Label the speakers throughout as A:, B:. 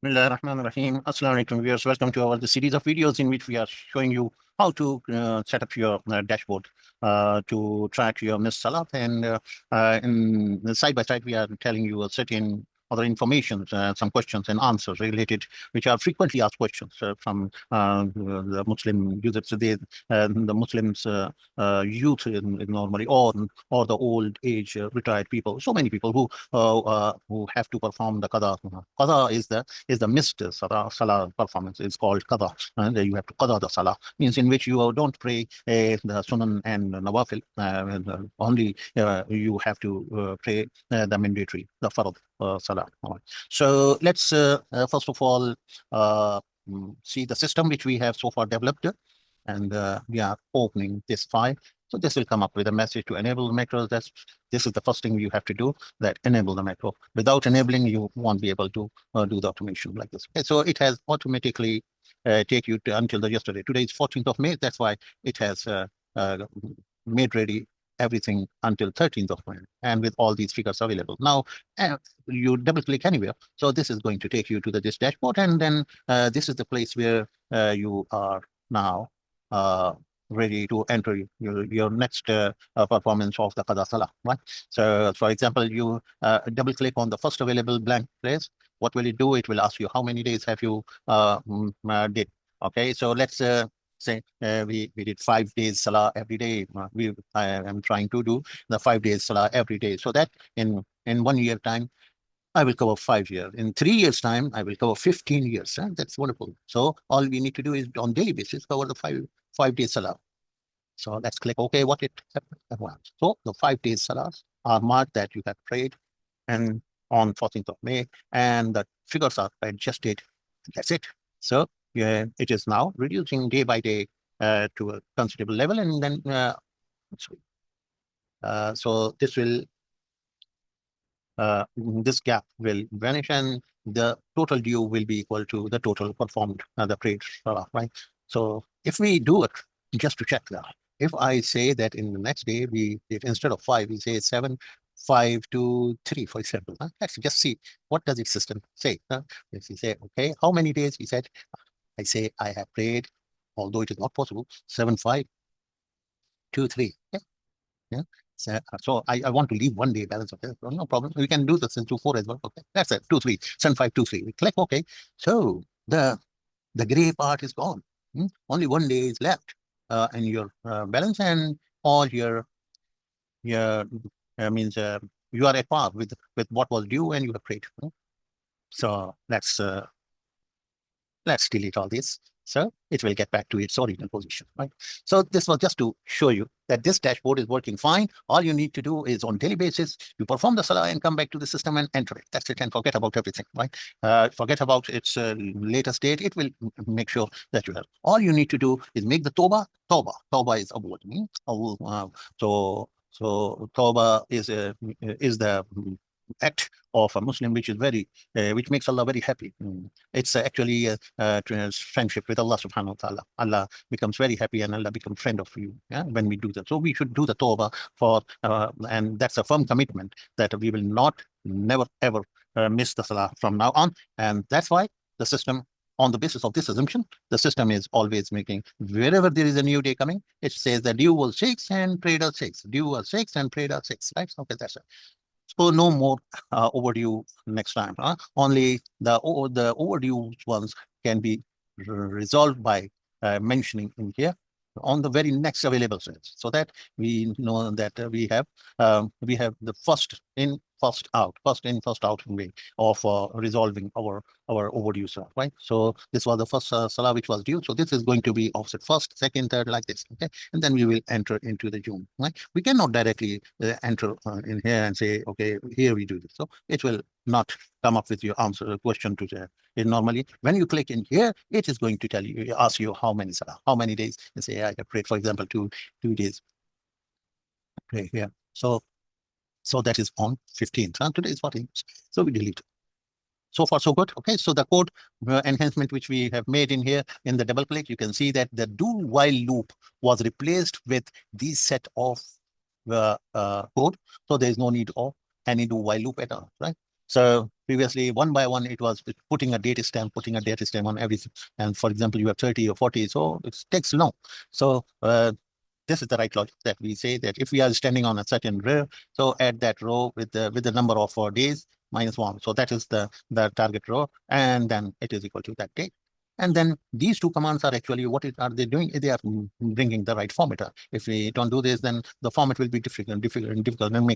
A: Bismillahirrahmanirrahim. Assalamu alaikum viewers. Welcome to our series of videos in which we are showing you how to set up your dashboard to track your missed salat. And in side by side, we are telling you a certain other information, some questions and answers related, which are frequently asked questions from the Muslim users. So the Muslims youth normally, or the old age retired people. So many people who have to perform the qada. Qada is the missed salah performance. It's called qada, and you have to qada the salah, means in which you don't pray the sunan and nawafil. Only you have to pray the mandatory, the farad salah. All right. So let's first of all see the system which we have so far developed, and we are opening this file. So this will come up with a message to enable the macros. This is the first thing you have to do, that enable the macro. Without enabling, you won't be able to do the automation like this. Okay, so it has automatically take you to until the yesterday. Today is 14th of May. That's why it has made ready everything until 13th of May, and with all these figures available. Now, you double click anywhere. So this is going to take you to this dashboard, and then this is the place where you are now ready to enter your next performance of the qada salah, right? So for example, you double click on the first available blank place. What will it do? It will ask you how many days have you did. Okay, so let's say we did 5 days salah every day. I am trying to do the 5 days salah every day, so that in 1 year time I will cover 5 years. In 3 years' time, I will cover 15 years. Huh? That's wonderful. So all we need to do is on daily basis cover the five days salah. So let's click OK. What it wants. So the 5 days salahs are marked that you have prayed, and on 14th of May, and the figures are adjusted. That's it. So yeah, it is now reducing day by day to a considerable level, and then so this gap will vanish, and the total due will be equal to the total performed, the prayed salah, right? So if we do it just to check that, if I say that in the next day if instead of 5 we say 7, 5, 2, 3, for example, let's just see what does the system say. If we say okay, how many days? He said, I say I have prayed, although it is not possible, 7, 5, 2, 3. Yeah. So I want to leave 1 day balance. Okay, so no problem. We can do this in 2, 4 as well. Okay, that's it. 2, 3, 7, 5, 2, 3. We click OK. So the gray part is gone. Only 1 day is left in your balance, and all your means you are at par with what was due, and you have prayed. So let's delete all this. So it will get back to its original position, right? So this was just to show you that this dashboard is working fine. All you need to do is on daily basis, you perform the salah and come back to the system and enter it. That's it, and forget about everything, right? Forget about its later state. It will make sure that you have. All you need to do is make the Toba. Toba is award. So Toba is the act of a Muslim, which is which makes Allah very happy. It's actually friendship with Allah subhanahu wa ta'ala. Allah becomes very happy, and Allah becomes friend of you, yeah, when we do that. So we should do the tawbah and that's a firm commitment that we will never ever miss the salah from now on. And that's why the system, on the basis of this assumption, the system is always making, wherever there is a new day coming, it says that due was 6 and prayed at 6, due was 6 and prayed at 6, right? Okay, that's it. So no more overdue next time. Only the overdue ones can be resolved by mentioning in here on the very next available sales, so that we know that we have the first in first out way of resolving our overdue salah, right? So this was the first salah which was due, so this is going to be offset first, second, third, like this. Okay, and then we will enter into the June, right? We cannot directly enter in here and say okay, here we do this, so it will not come up with your answer question to the normally when you click in here, it is going to tell you, ask you how many salah, how many days, and say I have prayed, for example, 2 days. Okay, here. So that is on 15th. Today is 14th. So we delete. So far, so good. Okay, so the code enhancement which we have made in here in the double click, you can see that the do while loop was replaced with this set of code. So there is no need of any do while loop at all, right? So Previously, one by one, it was putting a date stamp on everything. And for example, you have 30 or 40, so it takes long. So this is the right logic that we say that if we are standing on a certain row, so add that row with the number of days minus 1. So that is the target row, and then it is equal to that day. And then these two commands are actually are they doing? They are bringing the right format. If we don't do this, then the format will be difficult, and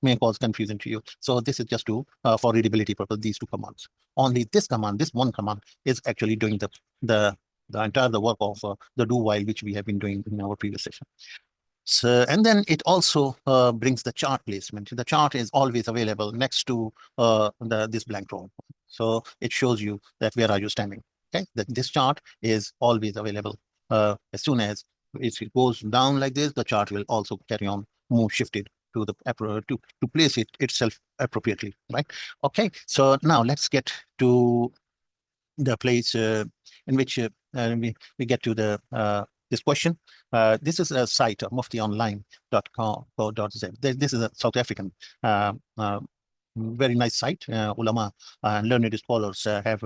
A: may cause confusion to you. So this is just to for readability purpose. These two commands. Only this command, this one command, is actually doing the entire work of the do while, which we have been doing in our previous session. So, and then it also brings the chart placement. The chart is always available next to this blank row. So it shows you that where are you standing. Okay, this chart is always available. As soon as it goes down like this, the chart will also carry on move shifted to the to place it itself appropriately, right? Okay, so now let's get to the place in which we get to the this question. This is a site of muftionline.co.z. This is a South African very nice site. Ulama and learned scholars have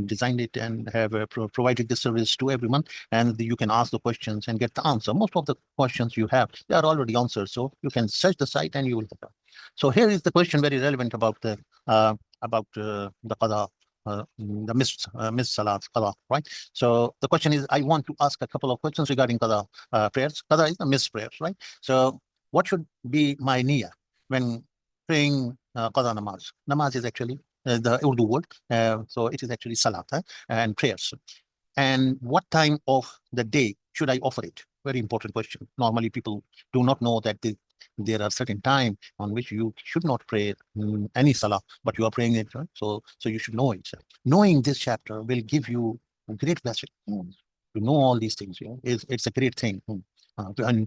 A: designed it and have provided this service to everyone. And you can ask the questions and get the answer. Most of the questions you have, they are already answered. So you can search the site and you will get them. So here is the question very relevant about the qada. The missed salat qada, right? So the question is, I want to ask a couple of questions regarding qada prayers. Qada is the missed prayers, right? So what should be my niyyah when praying qada namaz? Namaz is actually the Urdu word, so it is actually salat and prayers. And what time of the day should I offer it? Very important question. Normally, people do not know that there are certain time on which you should not pray any salah, but you are praying it, right? So you should know it. Knowing this chapter will give you a great blessing. To know all these things, it's a great thing. And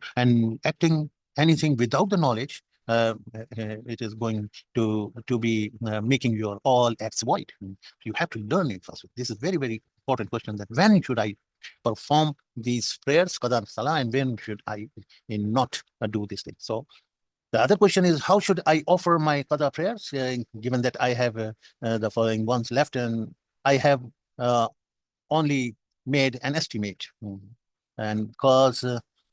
A: acting anything without the knowledge, it is going to be making your all acts void. You have to learn it first. This is very, very important question, that when should I perform these prayers, qada salah, and when should I not do this thing? So the other question is, how should I offer my qada prayers, given that I have the following ones left, and I have only made an estimate, and because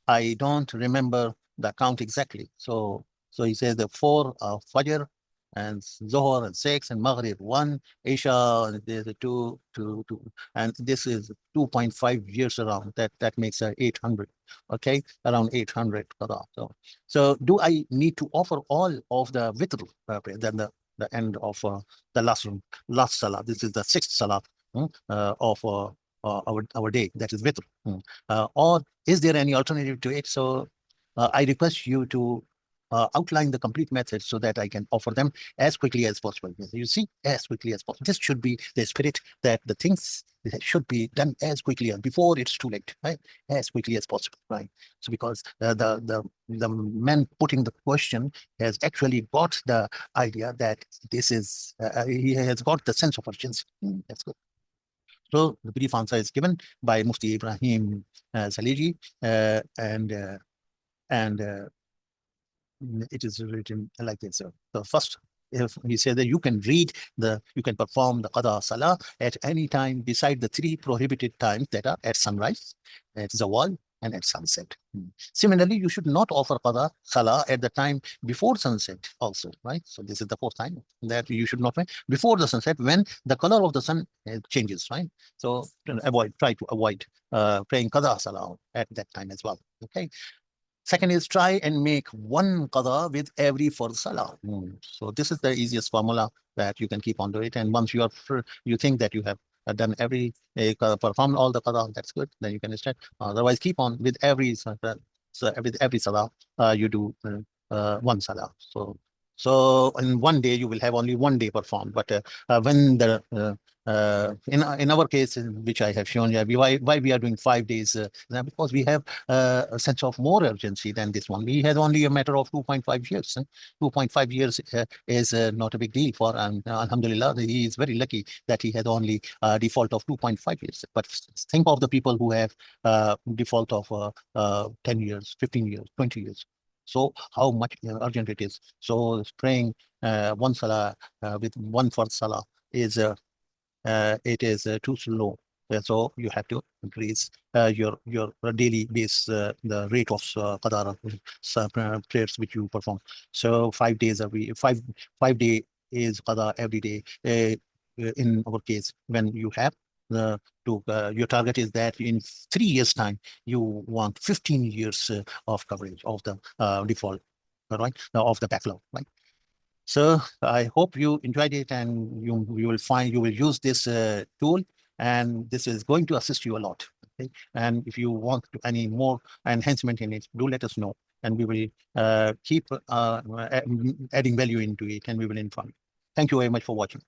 A: I don't remember the count exactly. So he says the 4 Fajr, and Zohar, and 6, and Maghrib 1, Isha, and there's a 2, and this is 2.5 years around. That makes 800. Okay, around 800 qada. So do I need to offer all of the witr prayer, then the end of the last salah? This is the 6th salah of our day, that is witr. Or is there any alternative to it? So I request you to outline the complete method so that I can offer them as quickly as possible. You see, as quickly as possible. This should be the spirit, that the things should be done as quickly as before it's too late, right? As quickly as possible, right? So because the man putting the question has actually got the idea that this is he has got the sense of urgency. That's good. So the brief answer is given by Mufti Ibrahim Saliji, and it is written like this. So the first, if he said that you can perform the qada salah at any time beside the 3 prohibited times, that are at sunrise, at zawal, and at sunset. Similarly, you should not offer qada salah at the time before sunset also, right? So this is the 4th time that you should not pray before the sunset, when the color of the sun changes, right? So try to avoid praying qada salah at that time as well. Okay. Second is, try and make 1 qada with every 4 salah. So this is the easiest formula that you can keep on doing it. And once you think that you have done performed all the qada, that's good. Then you can start. Otherwise, keep on with every salah. So every salah, you do 1 salah. So in one day you will have only 1 day performed. But when in our case, which I have shown you, why we are doing 5 days? Because we have a sense of more urgency than this one. We had only a matter of 2.5 years. 2.5 years is not a big deal for, alhamdulillah, he is very lucky that he had only a default of 2.5 years. But think of the people who have default of 10 years, 15 years, 20 years. So how much urgent it is. So praying one salah with one first salah is it is too slow. So you have to increase your daily base the rate of qadar prayers which you perform. So 5 days a week, five day is qada every day. In our case, when you have the your target is that in 3 years time you want 15 years of coverage of the default, right, of the backlog, right? So I hope you enjoyed it, and you will find you will use this tool, and this is going to assist you a lot. Okay? And if you want any more enhancement in it, do let us know, and we will keep adding value into it, and we will inform you. Thank you very much for watching.